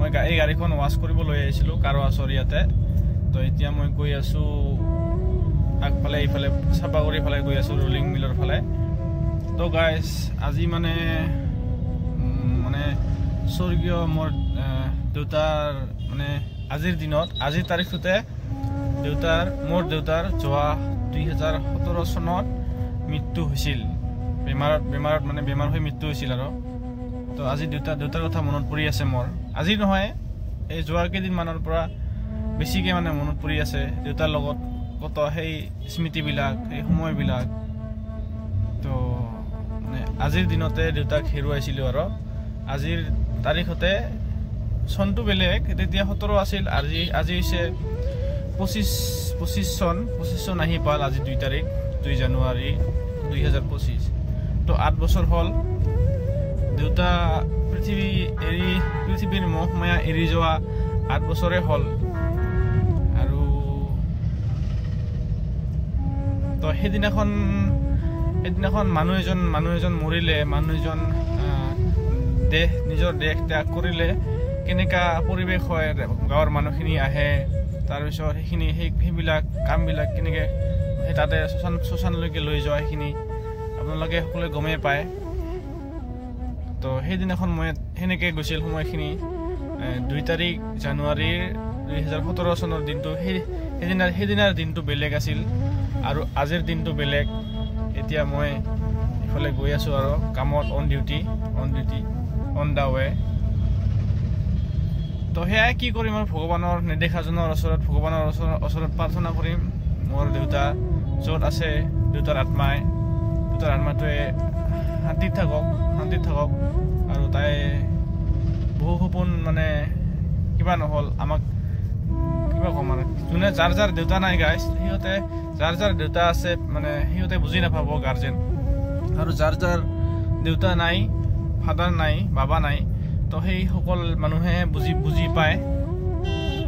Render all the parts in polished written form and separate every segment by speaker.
Speaker 1: মই এই গাড়ীখন ৱাছ কৰিব লৈ আহিছিলোঁ কাৰ ৱাছৰ ইয়াতে তো এতিয়া মই গৈ আছোঁ আগফালে এইফালে চাপাগুৰি ফালে গৈ আছোঁ ৰোলিং মিলৰ ফালে তো গাইজ আজি মানে স্বৰ্গীয় মোৰ দেউতাৰ মানে আজিৰ দিনত আজিৰ তাৰিখটোতে মোৰ দেউতাৰ যোৱা 2017 চনত মৃত্যু হৈছিল বেমাৰত মানে বেমাৰ হৈ মৃত্যু হৈছিল আৰু তো আজি দেউতাৰ কথা মনত পৰি আছে মোৰ আজি নহয় এই যোৱা কেইদিনমানৰ পৰা বেছিকৈ মানে মনত পৰি আছে দেউতাৰ লগত কত সেই স্মৃতিবিলাক এই সময়বিলাক তো মানে আজিৰ দিনতে দেউতাক হেৰুৱাইছিলোঁ আৰু আজিৰ তাৰিখতে চনটো বেলেগ তেতিয়া 17 আছিল আজি হৈছে 25 চন আহি পাল আজি 2 তাৰিখ 2 জানুৱাৰী 2025 তো 8 বছৰ হ'ল দেউতা পৃথিৱীৰ মোহ মায়া এৰি যোৱা 8 বছৰে হ'ল আৰু তো সেইদিনাখন মানুহ এজন মৰিলে মানুহ এজন নিজৰ দেশ ত্যাগ কৰিলে কেনেকা পৰিৱেশ হয় গাঁৱৰ মানুহখিনি আহে তাৰপিছত সেইবিলাক কামবিলাক কেনেকৈ তাতে শ্মশানলৈকে লৈ যোৱা সেইখিনি আপোনালোকে সকলোৱে গমেই পায় তো সেইদিনাখন মই সেনেকৈ গৈছিল সময়খিনি 2 তাৰিখ জানুৱাৰীৰ 2017 চনৰ দিনটো সেইদিনাৰ দিনটো বেলেগ আছিল আৰু আজিৰ দিনটো বেলেগ এতিয়া মই ইফালে গৈ আছোঁ আৰু কামত অন ডিউটি অন দা ৱে তো সেয়াই কি কৰিম আৰু ভগৱানৰ নেদেখাজনৰ ওচৰত প্ৰাৰ্থনা কৰিম মোৰ দেউতা য'ত আছে দেউতাৰ আত্মাটোৱে শান্তিত থাকক আৰু তাই বহু সপোন মানে কিবা নহ'ল আমাক কিবা ক'ম আৰু যোনে যাৰ দেউতা নাই গাইজ সিহঁতে যাৰ দেউতা আছে মানে সিহঁতে বুজি নাপাব গাৰ্জেন আৰু যাৰ দেউতা নাই ফাদাৰ নাই বাবা নাই তো সেইসকল মানুহে বুজি পায়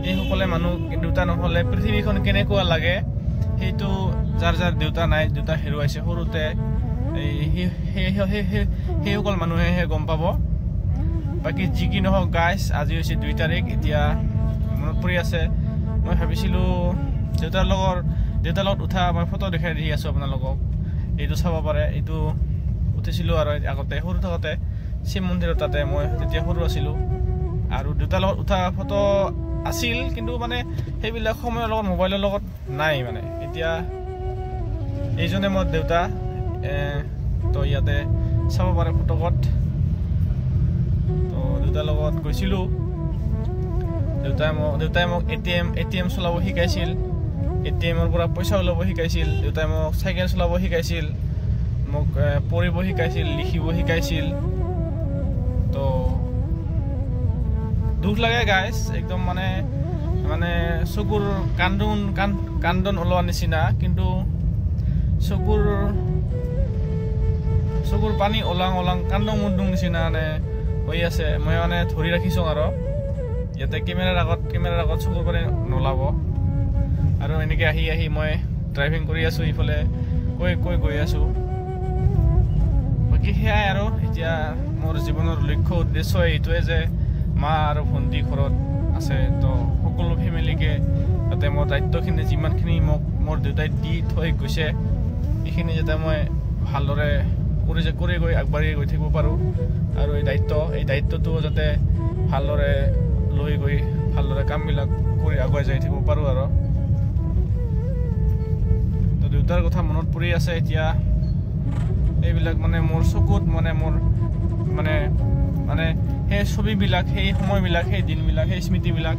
Speaker 1: এইসকলে মানুহ দেউতা নহ'লে পৃথিৱীখন কেনেকুৱা লাগে সেইটো যাৰ দেউতা নাই দেউতা হেৰুৱাইছে সৰুতে সেইসকল মানুহেহে গম পাব বাকী যি কি নহওক গাইজ আজি হৈছে 2 তাৰিখ এতিয়া মনত পৰি আছে মই ভাবিছিলোঁ দেউতাৰ লগত উঠা মই ফটো দেখাই দি আছোঁ আপোনালোকক এইটো চাব পাৰে এইটো উঠিছিলোঁ আৰু আগতে সৰু থাকোঁতে শিৱ মন্দিৰৰ তাতে মই তেতিয়া সৰু আছিলোঁ আৰু দেউতাৰ লগত উঠা ফটো আছিল কিন্তু মানে সেইবিলাক সময়ৰ লগত মোবাইলৰ লগত নাই মানে এতিয়া এইজনে মোৰ দেউতা তো ইয়াতে চাব পাৰে ফটোকত তো দেউতাৰ লগত গৈছিলোঁ দেউতাই মোক ATM চলাব শিকাইছিল ATMৰ পৰা পইচা ওলাব শিকাইছিল দেউতাই মোক চাইকেল চলাব শিকাইছিল মোক পঢ়িব শিকাইছিল লিখিব শিকাইছিল তো দুখ লাগে গাইজ একদম মানে চকুৰ কান্দন ওলোৱা নিচিনা কিন্তু চকুৰ পানী ওলাং কান্দং মুন্দুং নিচিনা মানে হৈ আছে মই মানে ধৰি ৰাখিছোঁ আৰু ইয়াতে কেমেৰাৰ আগত চকুৰ পানী নোলাব আৰু এনেকৈ আহি মই ড্ৰাইভিং কৰি আছোঁ ইফালে কৈ গৈ আছোঁ বাকী সেয়াই আৰু এতিয়া মোৰ জীৱনৰ লক্ষ্য উদ্দেশ্য এইটোৱে যে মা আৰু ভণ্টি ঘৰত আছে তো সকলো ফেমিলিকে যাতে মোৰ দায়িত্বখিনি যিমানখিনি মোৰ দেউতাই দি থৈ গৈছে এইখিনি যাতে মই ভালদৰে কৰি গৈ আগবাঢ়ি গৈ থাকিব পাৰোঁ আৰু এই দায়িত্বটো যাতে ভালদৰে লৈ গৈ ভালদৰে কামবিলাক কৰি আগুৱাই যাই থাকিব পাৰোঁ আৰু তো দেউতাৰ কথা মনত পৰি আছে এতিয়া এইবিলাক মানে মোৰ চকুত মোৰ সেই ছবিবিলাক সেই সময়বিলাক সেই দিনবিলাক সেই স্মৃতিবিলাক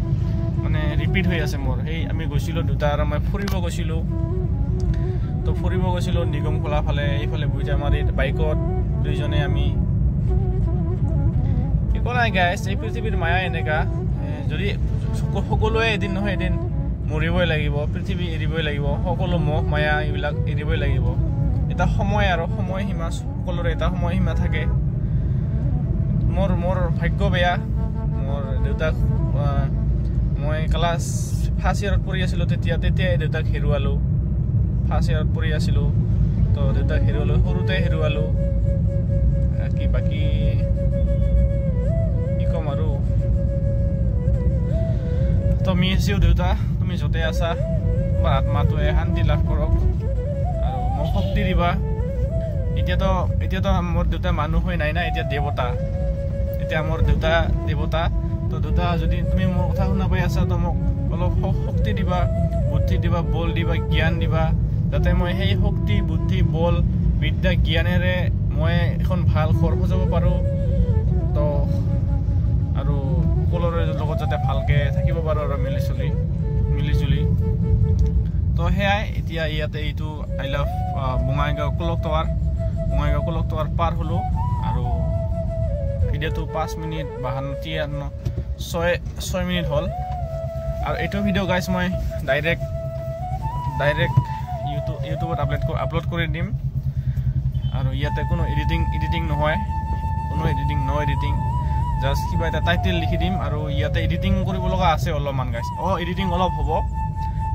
Speaker 1: মানে ৰিপিট হৈ আছে মোৰ সেই আমি গৈছিলোঁ দেউতা আৰু মই ফুৰিব গৈছিলোঁ নিগম খোলা ফালে এইফালে বুইজামাৰীত বাইকত দুইজনে আমি একো নাই গাইজ এই পৃথিৱীৰ মায়া এনেকা যদি সকলোৱে এদিন নহয় এদিন মৰিবই লাগিব পৃথিৱী এৰিবই লাগিব সকলো মোহ মায়া এইবিলাক এৰিবই লাগিব এটা সময় আৰু সময়সীমা সকলোৰে এটা সময়সীমা থাকে মোৰ ভাগ্য বেয়া মোৰ দেউতাক মই ক্লাছ ফাৰ্ষ্ট ইয়াৰত পঢ়ি আছিলোঁ তেতিয়াই দেউতাক হেৰুৱালোঁ ফাৰ্ষ্ট ইয়াৰত পঢ়ি আছিলোঁ তো দেউতাক হেৰুৱালোঁ সৰুতে হেৰুৱালোঁ বাকী কি ক'ম আৰু মিছ ইউ দেউতা তুমি য'তে আছা তোমাৰ আত্মাটোৱে শান্তি লাভ কৰক আৰু মোক শক্তি দিবা এতিয়াতো মোৰ দেউতা মানুহ হৈ নাই না এতিয়া দেৱতা এতিয়া মোৰ দেউতা দেৱতা তো দেউতা যদি তুমি মোৰ কথা শুনা পাই আছা তো মোক অলপ শক্তি দিবা বুদ্ধি দিবা বল দিবা জ্ঞান দিবা যাতে মই সেই শক্তি বুদ্ধি বল বিদ্যা জ্ঞানেৰে মই এখন ভাল ঘৰ সজাব পাৰোঁ তো আৰু সকলোৰে লগত যাতে ভালকৈ থাকিব পাৰোঁ আৰু মিলি জুলি তো সেয়াই এতিয়া ইয়াতে এইটো আই লাভ বঙাইগাঁও কলক টাৱাৰ পাৰ হ'লোঁ আৰু ভিডিঅ'টো 5 মিনিট 6 মিনিট হ'ল আৰু এইটো ভিডিঅ' গাইজ মই ডাইৰেক্ট ইউটিউবত আপলোড কৰি দিম আৰু ইয়াতে কোনো এডিটিং নহয় কোনো নো এডিটিং জাষ্ট কিবা এটা টাইটেল লিখি দিম আৰু ইয়াতে এডিটিং কৰিব লগা আছে অলপমান গাইজ এডিটিং অলপ হ'ব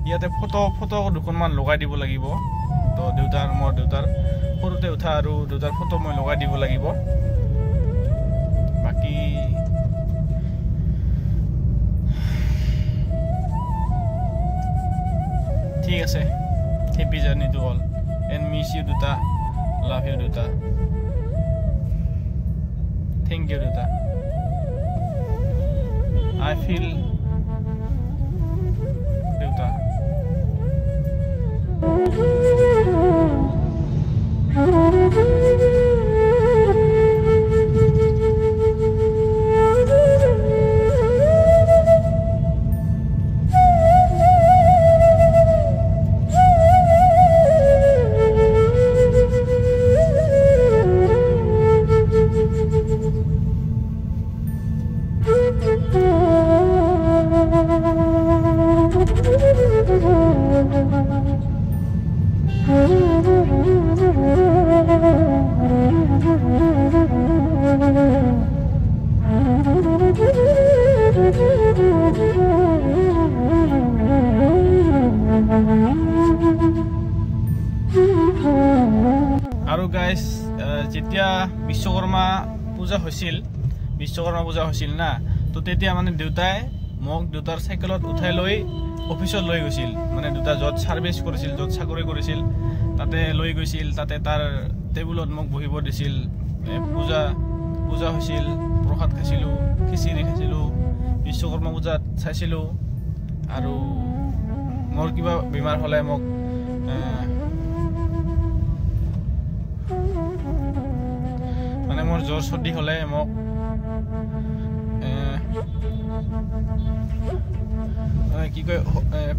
Speaker 1: ইয়াতে ফটো দুখনমান লগাই দিব লাগিব তো মোৰ দেউতাৰ সৰুতে উঠা আৰু দেউতাৰ ফটো মই লগাই দিব লাগিব বাকী ঠিক আছে happy journey to all and miss you দেউতা লাভ ইউ দেউতা থেংক ইউ দেউতা আই ফিল দেউতা আৰু গাইজ যেতিয়া বিশ্বকৰ্মা পূজা হৈছিল না তো তেতিয়া মানে দেউতাই মোক দেউতাৰ চাইকেলত উঠাই লৈ অফিচত লৈ গৈছিল মানে দেউতা য'ত ছাৰ্ভিচ কৰিছিল য'ত চাকৰি কৰিছিল তাতে লৈ গৈছিল তাতে তাৰ টেবুলত মোক বহিব দিছিল পূজা হৈছিল প্ৰসাদ খাইছিলোঁ খিচিৰি খাইছিলোঁ বিশ্বকৰ্মা পূজাত চাইছিলোঁ আৰু মোৰ কিবা বেমাৰ হ'লে মোক মানে মোৰ জ্বৰ চৰ্দি হ'লে মোক কি কয়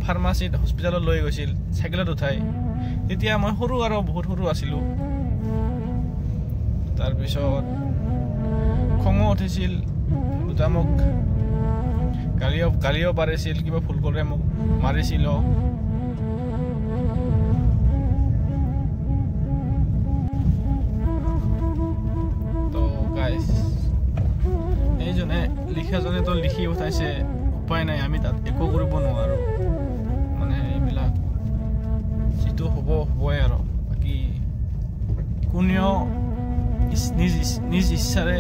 Speaker 1: ফাৰ্মাচীত হস্পিটেলত লৈ গৈছিল চাইকেলত উঠাই তেতিয়া মই সৰু আৰু বহুত সৰু আছিলোঁ তাৰপিছত খঙো উঠিছিল দুটা মোক গালিও পাৰিছিল কিবা ভুল কৰিলে মোক মাৰিছিল তো গাইজ এইজনে লিখাজনে তো লিখি উঠাইছে উপায় নাই আমি তাত একো কৰিব নোৱাৰোঁ মানে এইবিলাক যিটো হ'বই আৰু বাকী কোনেও নিজ ইচ্ছাৰে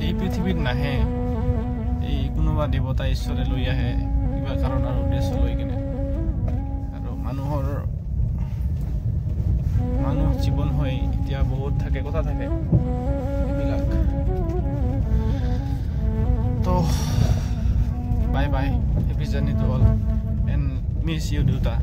Speaker 1: এই পৃথিৱীত নাহে এই কোনোবা দেৱতা ঈশ্বৰে লৈ আহে কিবা কাৰণ আৰু উদ্দেশ্য লৈ কিনে আৰু মানুহ জীৱন হৈ এতিয়া বহুত কথা থাকে এইবিলাক তো bye happy journey to all and miss you দেউতা